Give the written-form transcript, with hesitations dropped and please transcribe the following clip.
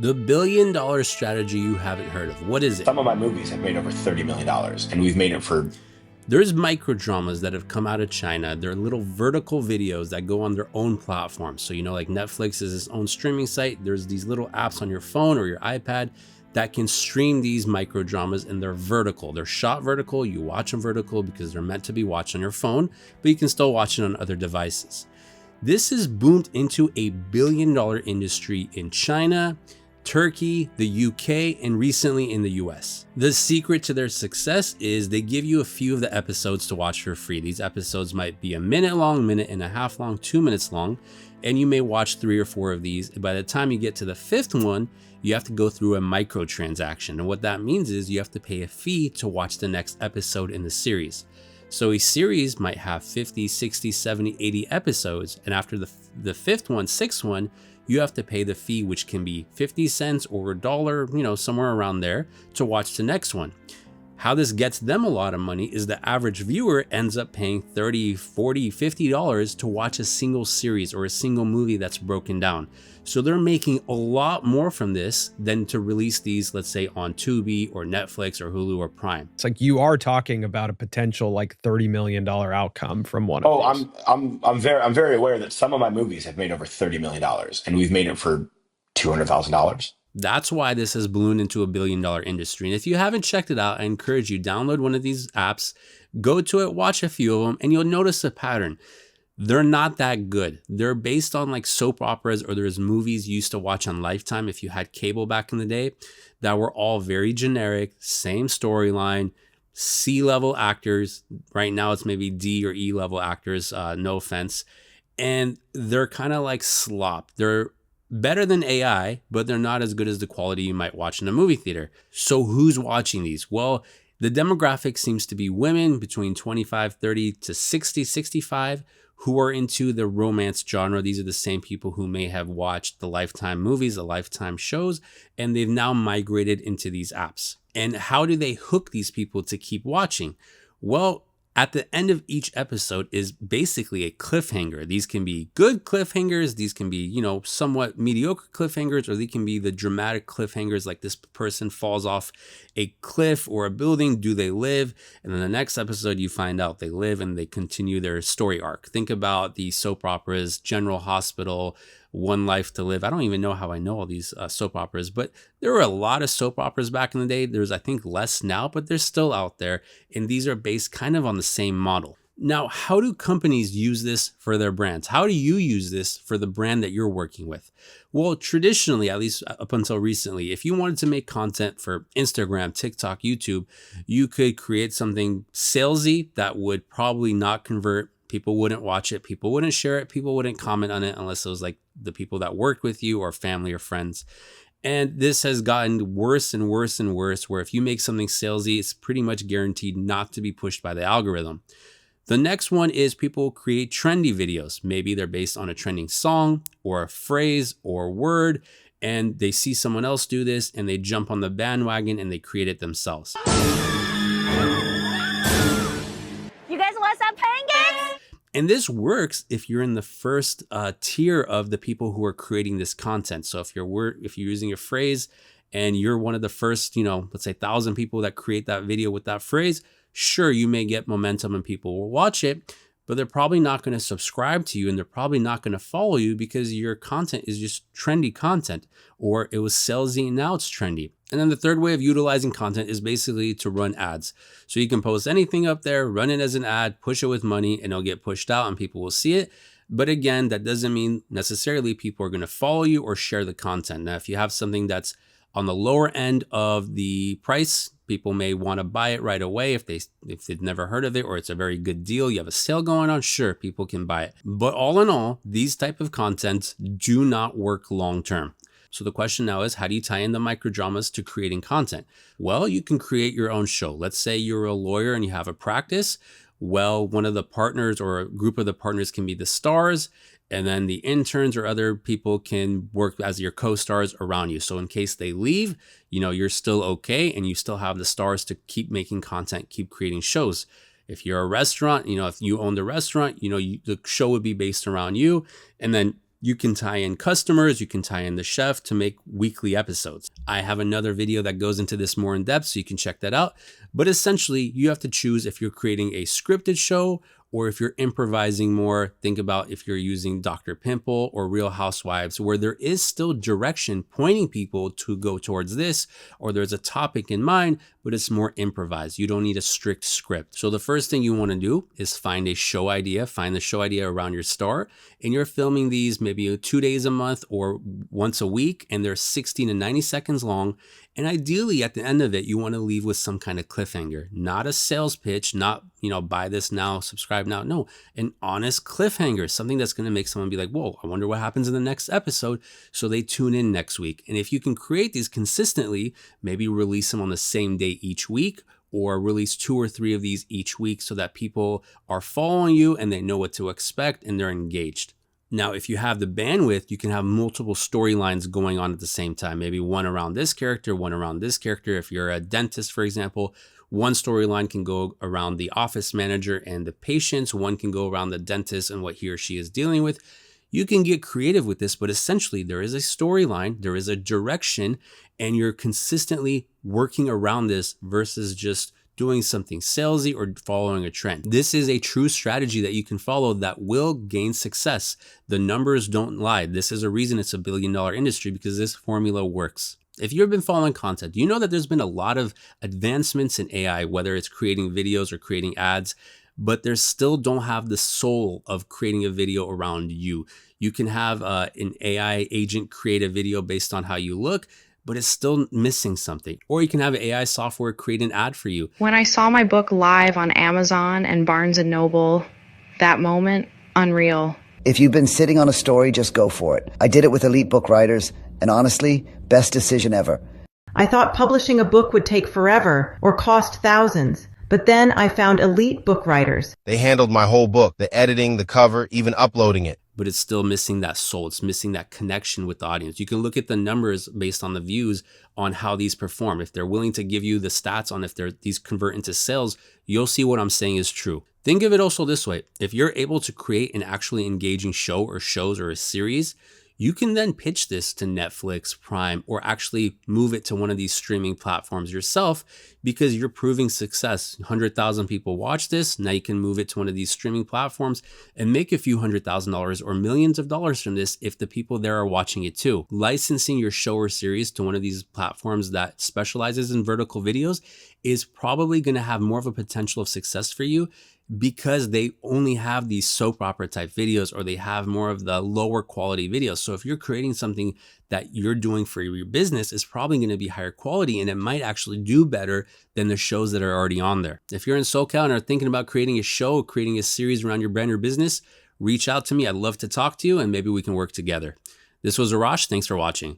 The billion-dollar strategy you haven't heard of. What is it? Some of my movies have made over $30 million, and we've made it for... There's microdramas that have come out of China. They're little vertical videos that go on their own platform. So, like Netflix is its own streaming site. There's these little apps on your phone or your iPad that can stream these microdramas, and they're vertical. They're shot vertical. You watch them vertical because they're meant to be watched on your phone, but you can still watch it on other devices. This has boomed into a billion-dollar industry in China, Turkey, the UK, and recently in the US. The secret to their success is they give you a few of the episodes to watch for free. These episodes might be a minute long, minute and a half long, 2 minutes long, and you may watch 3 or 4 of these. By the time you get to the 5th one, you have to go through a microtransaction. And what that means is you have to pay a fee to watch the next episode in the series. So a series might have 50, 60, 70, 80 episodes, and after the 5th one, 6th one, you have to pay the fee, which can be 50 cents or $1, somewhere around there, to watch the next one. How this gets them a lot of money is the average viewer ends up paying $30, $40, $50 to watch a single series or a single movie that's broken down. So they're making a lot more from this than to release these, let's say, on Tubi or Netflix or Hulu or Prime. It's like you are talking about a potential like $30 million outcome from one of these. I'm very aware that some of my movies have made over $30 million, and we've made it for $200,000. That's why this has ballooned into a billion-dollar industry. And if you haven't checked it out, I encourage you, download one of these apps, go to it, watch a few of them, and you'll notice a pattern. They're not that good. They're based on like soap operas, or there's movies you used to watch on Lifetime if you had cable back in the day, that were all very generic, same storyline, C-level actors. Right now it's maybe D or E-level actors, no offense. And they're kind of like slop. They're better than AI, but they're not as good as the quality you might watch in a movie theater. So who's watching these? Well, the demographic seems to be women between 25, 30 to 60, 65 who are into the romance genre. These are the same people who may have watched the Lifetime movies, the Lifetime shows, and they've now migrated into these apps. And how do they hook these people to keep watching? Well, at the end of each episode is basically a cliffhanger. These can be good cliffhangers. These can be, somewhat mediocre cliffhangers, or they can be the dramatic cliffhangers, like this person falls off a cliff or a building. Do they live? And then the next episode, you find out they live and they continue their story arc. Think about the soap operas, General Hospital, One Life to Live. I don't even know how I know all these soap operas, but there were a lot of soap operas back in the day. There's, I think, less now, but they're still out there. And these are based kind of on the same model. Now, how do companies use this for their brands? How do you use this for the brand that you're working with? Well, traditionally, at least up until recently, if you wanted to make content for Instagram, TikTok, YouTube, you could create something salesy that would probably not convert. People wouldn't watch it. People wouldn't share it. People wouldn't comment on it unless it was like the people that worked with you or family or friends. And this has gotten worse and worse and worse, where if you make something salesy, it's pretty much guaranteed not to be pushed by the algorithm. The next one is people create trendy videos. Maybe they're based on a trending song or a phrase or word, and they see someone else do this and they jump on the bandwagon and they create it themselves. You guys want some pancakes? And this works if you're in the first tier of the people who are creating this content. So if you're using a phrase and you're one of the first, let's say 1,000 people that create that video with that phrase, sure, you may get momentum and people will watch it, but they're probably not going to subscribe to you and they're probably not going to follow you because your content is just trendy content, or it was salesy and now it's trendy. And then the third way of utilizing content is basically to run ads. So you can post anything up there, run it as an ad, push it with money, and it'll get pushed out and people will see it. But again, that doesn't mean necessarily people are going to follow you or share the content. Now, if you have something that's on the lower end of the price, people may want to buy it right away if they've never heard of it, or it's a very good deal. You have a sale going on, sure, people can buy it. But all in all, these type of contents do not work long term. So the question now is, how do you tie in the microdramas to creating content? Well, you can create your own show. Let's say you're a lawyer and you have a practice. Well, one of the partners or a group of the partners can be the stars, and then the interns or other people can work as your co-stars around you. So in case they leave, you're still okay and you still have the stars to keep making content, keep creating shows. If you're a restaurant, if you own the restaurant, the show would be based around you. And then You can tie in customers, you can tie in the chef to make weekly episodes. I have another video that goes into this more in depth, so you can check that out. But essentially, you have to choose if you're creating a scripted show or if you're improvising more. Think about if you're using Dr. Pimple or Real Housewives, where there is still direction pointing people to go towards this, or there's a topic in mind, but it's more improvised. You don't need a strict script. So the first thing you want to do is find a show idea, find the show idea around your store, and you're filming these maybe 2 days a month or once a week, and they're 60 to 90 seconds long. And ideally, at the end of it, you want to leave with some kind of cliffhanger, not a sales pitch, not, buy this now, subscribe now. No, an honest cliffhanger, something that's going to make someone be like, whoa, I wonder what happens in the next episode. So they tune in next week. And if you can create these consistently, maybe release them on the same day each week, or release 2 or 3 of these each week so that people are following you and they know what to expect and they're engaged. Now, if you have the bandwidth, you can have multiple storylines going on at the same time. Maybe one around this character, one around this character. If you're a dentist, for example, one storyline can go around the office manager and the patients. One can go around the dentist and what he or she is dealing with. You can get creative with this, but essentially there is a storyline, there is a direction, and you're consistently working around this versus just doing something salesy or following a trend. This is a true strategy that you can follow that will gain success. The numbers don't lie. This is a reason it's $1 billion industry, because this formula works. If you've been following content, you know that there's been a lot of advancements in AI, whether it's creating videos or creating ads, but they still don't have the soul of creating a video around you. You can have an AI agent create a video based on how you look, but it's still missing something. Or you can have AI software create an ad for you. When I saw my book live on Amazon and Barnes & Noble, that moment, unreal. If you've been sitting on a story, just go for it. I did it with Elite Book Writers, and honestly, best decision ever. I thought publishing a book would take forever or cost thousands, but then I found Elite Book Writers. They handled my whole book, the editing, the cover, even uploading it. But it's still missing that soul. It's missing that connection with the audience. You can look at the numbers based on the views on how these perform. If they're willing to give you the stats on if these convert into sales, you'll see what I'm saying is true. Think of it also this way. If you're able to create an actually engaging show or shows or a series, you can then pitch this to Netflix, Prime, or actually move it to one of these streaming platforms yourself, because you're proving success. 100,000 people watch this. Now you can move it to one of these streaming platforms and make a few $100,000 or millions of dollars from this if the people there are watching it too. Licensing your show or series to one of these platforms that specializes in vertical videos is probably going to have more of a potential of success for you, because they only have these soap opera type videos, or they have more of the lower quality videos. So if you're creating something that you're doing for your business, is probably going to be higher quality, and it might actually do better than the shows that are already on there. If you're in SoCal and are thinking about creating a show, creating a series around your brand or business, reach out to me. I'd love to talk to you, and maybe we can work together. This was Arash. Thanks for watching.